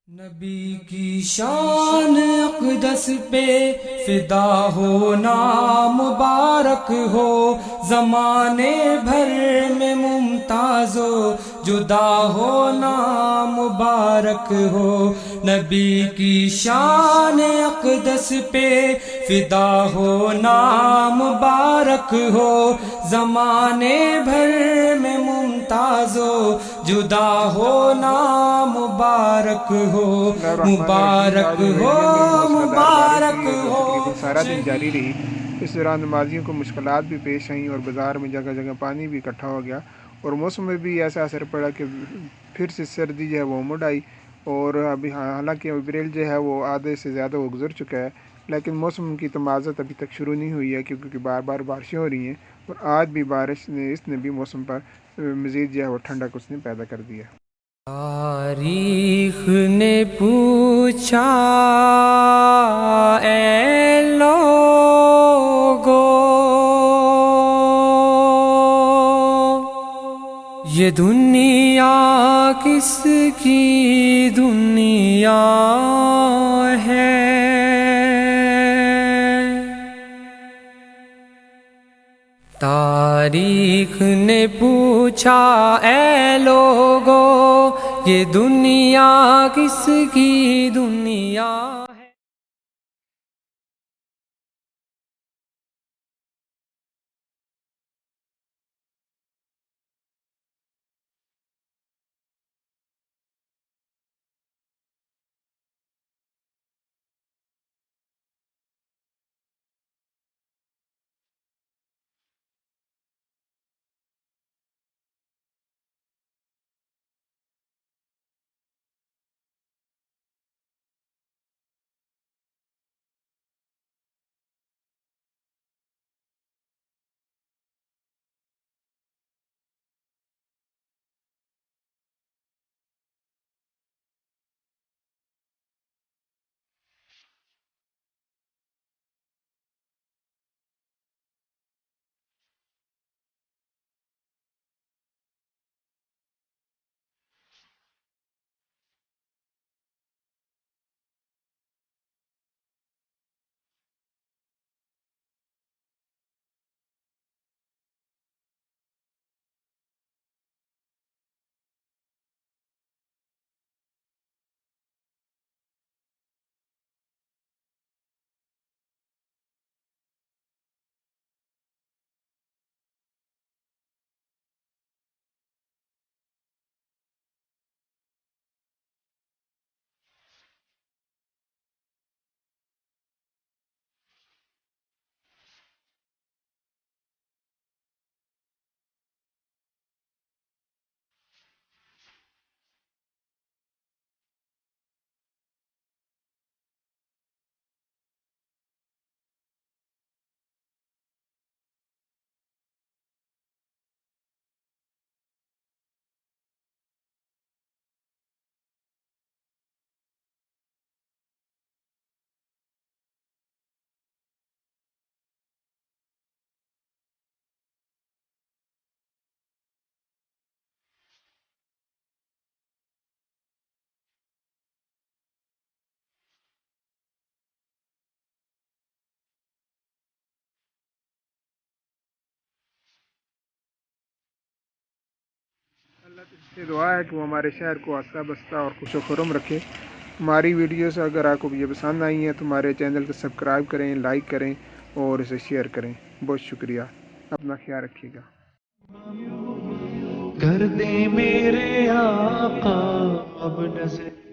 नबी की शान अक़दस पे फिदा हो नाम मुबारक हो, ज़माने भर में मुमताज़ो जुदा हो नाम मुबारक हो। नबी की शान अक़दस पे फिदा हो नाम मुबारक हो, ज़माने भर में मुमताज़ो जुदा हो नाम मुबारक हो, मुबारक हो, मूसलाधार बारिश मुबारक हुई और जो हो। तकरीबन सारा दिन जारी रही। इस दौरान नमाजियों को मुश्किलात भी पेश आईं और बाज़ार में जगह जगह पानी भी इकट्ठा हो गया और मौसम में भी ऐसा असर पड़ा कि फिर से सर्दी जो है वो उमड़ आई। और अभी हालांकि अप्रैल जो है वो आधे से ज़्यादा वो गुजर चुका है, लेकिन मौसम की तमाज़त अभी तक शुरू नहीं हुई है क्योंकि बार बार बारिशें हो रही हैं। और आज भी बारिश ने इसने भी मौसम पर मज़ीद जो है वो ठंडक उसने पैदा कर दिया। तारीख ने पूछा ए लोगो, ये दुनिया किसकी दुनिया है। तारीख ने पूछा ए लोगो, ये दुनिया किसकी दुनिया है। अल्लाह से दुआ है कि वो हमारे शहर को आस्ता बस्ता और खुश खुरम रखे। हमारी वीडियोस अगर आपको ये पसंद आई हैं तो हमारे चैनल को सब्सक्राइब करें, लाइक करें और इसे शेयर करें। बहुत शुक्रिया। अपना ख्याल रखिएगा। कर दे मेरे आका अब नज़र